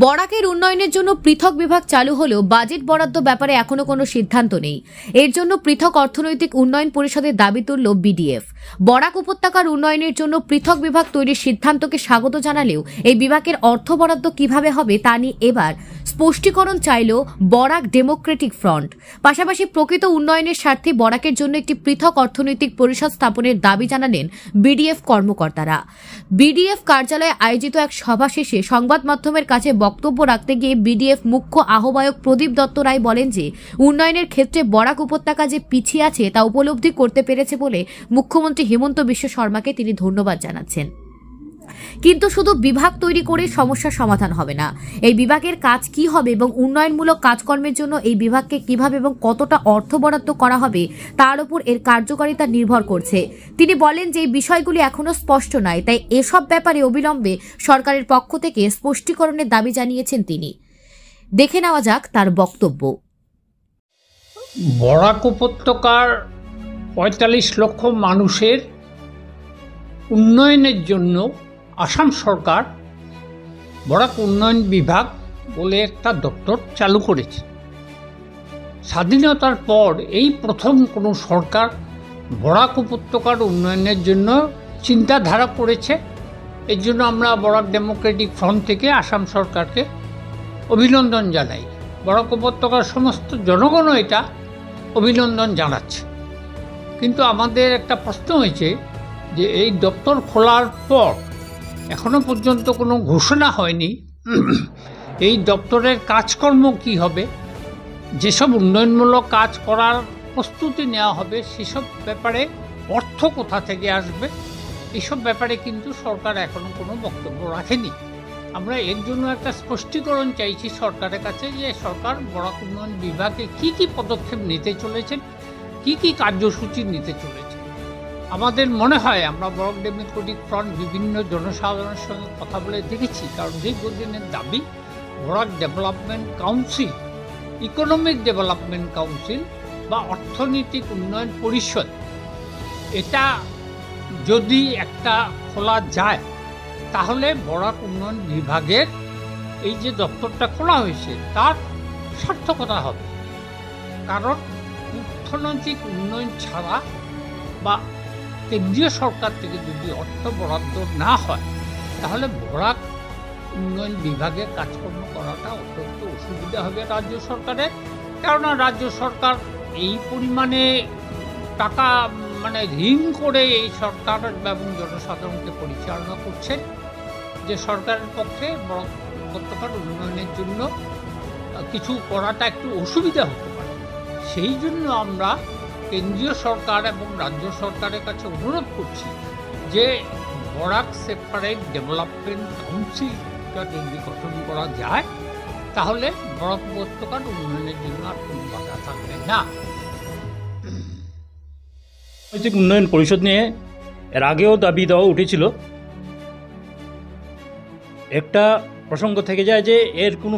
বরাকের উন্নয়নের জন্য পৃথক বিভাগ চালু হলেও বাজেট বরাদ্দ ব্যাপারে এখনো কোনো সিদ্ধান্ত নেই। এর জন্য পৃথক অর্থনৈতিক উন্নয়ন পরিষদের দাবি তুলল বিডিএফ। বরাক উপত্যকার উন্নয়নের জন্য পৃথক বিভাগ তৈরির সিদ্ধান্তকে স্বাগত জানালেও এই বিভাগের অর্থ বরাদ্দ কিভাবে হবে তা নিয়ে এবার স্পষ্টীকরণ চাইল বরাক ডেমোক্রেটিক ফ্রন্ট। পাশাপাশি প্রকৃত উন্নয়নের স্বার্থে বরাকের জন্য একটি পৃথক অর্থনৈতিক পরিষদ স্থাপনের দাবি জানালেন বিডিএফ কর্মকর্তারা। বিডিএফ কার্যালয়ে আয়োজিত এক সভা শেষে সংবাদ মাধ্যমের কাছে বক্তব্য রাখতে গিয়ে বিডিএফ মুখ্য আহ্বায়ক প্রদীপ দত্ত রায় বলেন যে উন্নয়নের ক্ষেত্রে বরাক উপত্যকা যে পিছিয়ে আছে তা উপলব্ধি করতে পেরেছে বলে মুখ্যমন্ত্রী হিমন্ত বিশ্ব শর্মাকে তিনি ধন্যবাদ জানাচ্ছেন। কিন্তু শুধু বিভাগ তৈরি করে সমস্যার সমাধান হবে না। এই বিভাগের কাজ কি হবে এবং উন্নয়নমূলক কাজকর্মের জন্য এই বিভাগকে কিভাবে এবং কতটা অর্থ বরাদ্দ করা হবে তার উপর এর কার্যকারিতা নির্ভর করছে। তিনি বলেন যে এই বিষয়গুলি এখনো স্পষ্ট নয়, তাই এসব ব্যাপারে অবিলম্বে সরকারের পক্ষ থেকে স্পষ্টীকরণের দাবি জানিয়েছেন তিনি। দেখে নেওয়া যাক তার বক্তব্য। বরাক উপত্যকার ৪৫ লক্ষ মানুষের উন্নয়নের জন্য আসাম সরকার বরাক উন্নয়ন বিভাগ বলে একটা দপ্তর চালু করেছে। স্বাধীনতার পর এই প্রথম কোনো সরকার বরাক উপত্যকার উন্নয়নের জন্য চিন্তাধারা করেছে। এর জন্য আমরা বরাক ডেমোক্রেটিক ফ্রন্ট থেকে আসাম সরকারকে অভিনন্দন জানাই। বরাক উপত্যকার সমস্ত জনগণও এটা অভিনন্দন জানাচ্ছে। কিন্তু আমাদের একটা প্রশ্ন হয়েছে যে এই দপ্তর খোলার পর এখনো পর্যন্ত কোনো ঘোষণা হয়নি এই দপ্তরের কাজকর্ম কি হবে, যেসব উন্নয়নমূলক কাজ করার প্রস্তুতি নেওয়া হবে সেসব ব্যাপারে অর্থ কোথা থেকে আসবে, এসব ব্যাপারে কিন্তু সরকার এখনো কোনো বক্তব্য রাখেনি। আমরা এর জন্য একটা স্পষ্টীকরণ চাইছি সরকারের কাছে যে সরকার বরাক উন্নয়ন বিভাগে কি কি পদক্ষেপ নিতে চলেছেন, কি কি কার্যসূচি নিতে চলেছে। আমাদের মনে হয় আমরা বরাক ডেমোক্রেটিক ফ্রন্ট বিভিন্ন জনসাধারণের সঙ্গে কথা বলে দেখেছি, কারণ দীর্ঘদিনের দাবি Barak development council, economic development council বা অর্থনৈতিক উন্নয়ন পরিষদ, এটা যদি একটা খোলা যায় তাহলে বরাক উন্নয়ন বিভাগের এই যে দপ্তরটা খোলা হয়েছে তার সার্থকতা হবে। কারণ অর্থনৈতিক উন্নয়ন ছাড়া বা কেন্দ্রীয় সরকার থেকে যদি অর্থ বরাদ্দ না হয় তাহলে বরাক উন্নয়ন বিভাগের কাজকর্ম করাটা অত্যন্ত অসুবিধা হবে রাজ্য সরকারের। কেননা রাজ্য সরকার এই পরিমাণে টাকা ঋণ করে এই সরকার এবং জনসাধারণকে পরিচালনা করছেন যে সরকারের পক্ষে বরাক উপত্যকার উন্নয়নের জন্য কিছু করাটা একটু অসুবিধা হতে পারে। সেই জন্য আমরা কেন্দ্রীয় সরকার এবং রাজ্য সরকারের কাছে অনুরোধ করছি যে বরাক সেপারেট ডেভেলপমেন্ট কাউন্সিলটা যদি গঠন করা যায় তাহলে বরাক উপত্যকার উন্নয়নের জন্য আর কোনো বাধা থাকবে না। অর্থনৈতিক উন্নয়ন পরিষদ নিয়ে এর আগেও দাবি দেওয়া উঠেছিল। একটা প্রসঙ্গ থেকে যায় যে এর কোনো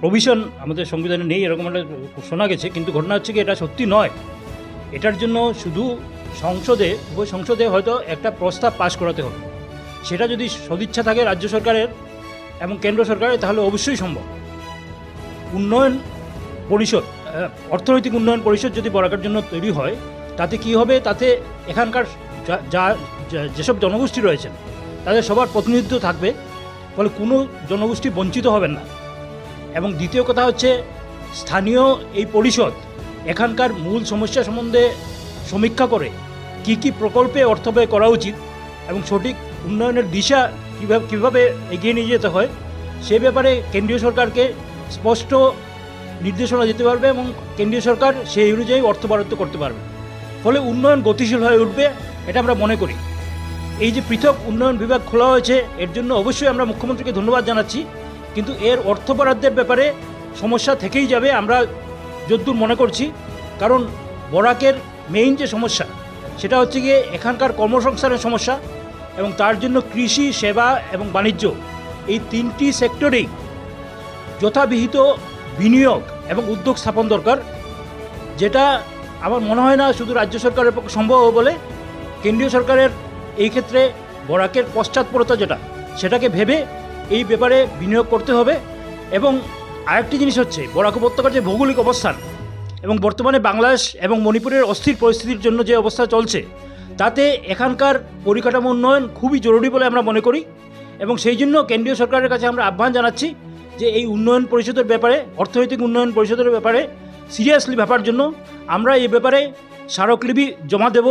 প্রভিশন আমাদের সংবিধানে নেই, এরকম একটা শোনা গেছে। কিন্তু ঘটনা হচ্ছে কি এটা সত্যি নয়। এটার জন্য শুধু উভয় সংসদে হয়তো একটা প্রস্তাব পাশ করাতে হবে। সেটা যদি সদিচ্ছা থাকে রাজ্য সরকারের এবং কেন্দ্র সরকারের তাহলে অবশ্যই সম্ভব। উন্নয়ন পরিষদ, অর্থনৈতিক উন্নয়ন পরিষদ যদি বরাকের জন্য তৈরি হয় তাতে কি হবে, তাতে এখানকার যেসব জনগোষ্ঠী রয়েছেন তাদের সবার প্রতিনিধিত্ব থাকবে, ফলে কোনো জনগোষ্ঠী বঞ্চিত হবেন না। এবং দ্বিতীয় কথা হচ্ছে স্থানীয় এই পরিষদ এখানকার মূল সমস্যা সম্বন্ধে সমীক্ষা করে কি কি প্রকল্পে অর্থ ব্যয় করা উচিত এবং সঠিক উন্নয়নের দিশা কীভাবে এগিয়ে নিয়ে যেতে হয় সে ব্যাপারে কেন্দ্রীয় সরকারকে স্পষ্ট নির্দেশনা দিতে পারবে এবং কেন্দ্রীয় সরকার সেই অনুযায়ী অর্থ বরাদ্দ করতে পারবে। ফলে উন্নয়ন গতিশীল হয়ে উঠবে, এটা আমরা মনে করি। এই যে পৃথক উন্নয়ন বিভাগ খোলা হয়েছে এর জন্য অবশ্যই আমরা মুখ্যমন্ত্রীকে ধন্যবাদ জানাচ্ছি, কিন্তু এর অর্থ বরাদ্দের ব্যাপারে সমস্যা থেকেই যাবে আমরা যদ্দূর মনে করছি। কারণ বরাকের মেইন যে সমস্যা সেটা হচ্ছে গিয়ে এখানকার কর্মসংস্থানের সমস্যা এবং তার জন্য কৃষি, সেবা এবং বাণিজ্য এই তিনটি সেক্টরেই যথাবিহিত বিনিয়োগ এবং উদ্যোগ স্থাপন দরকার, যেটা আমার মনে হয় না শুধু রাজ্য সরকারের পক্ষে সম্ভব হবে বলে। কেন্দ্রীয় সরকারের এই ক্ষেত্রে বরাকের পশ্চাৎপরতা যেটা সেটাকে ভেবে এই ব্যাপারে বিনিয়োগ করতে হবে এবং আরেকটি জিনিস হচ্ছে বরাক উপত্যকার যে ভৌগোলিক অবস্থান এবং বর্তমানে বাংলাদেশ এবং মণিপুরের অস্থির পরিস্থিতির জন্য যে অবস্থা চলছে তাতে এখানকার পরিকাঠামো উন্নয়ন খুবই জরুরি বলে আমরা মনে করি এবং সেই জন্য কেন্দ্রীয় সরকারের কাছে আমরা আহ্বান জানাচ্ছি যে এই উন্নয়ন পরিষদের ব্যাপারে অর্থনৈতিক উন্নয়ন পরিষদের ব্যাপারে সিরিয়াসলি ভাবার জন্য আমরা এই ব্যাপারে স্মারকলিপি জমা দেব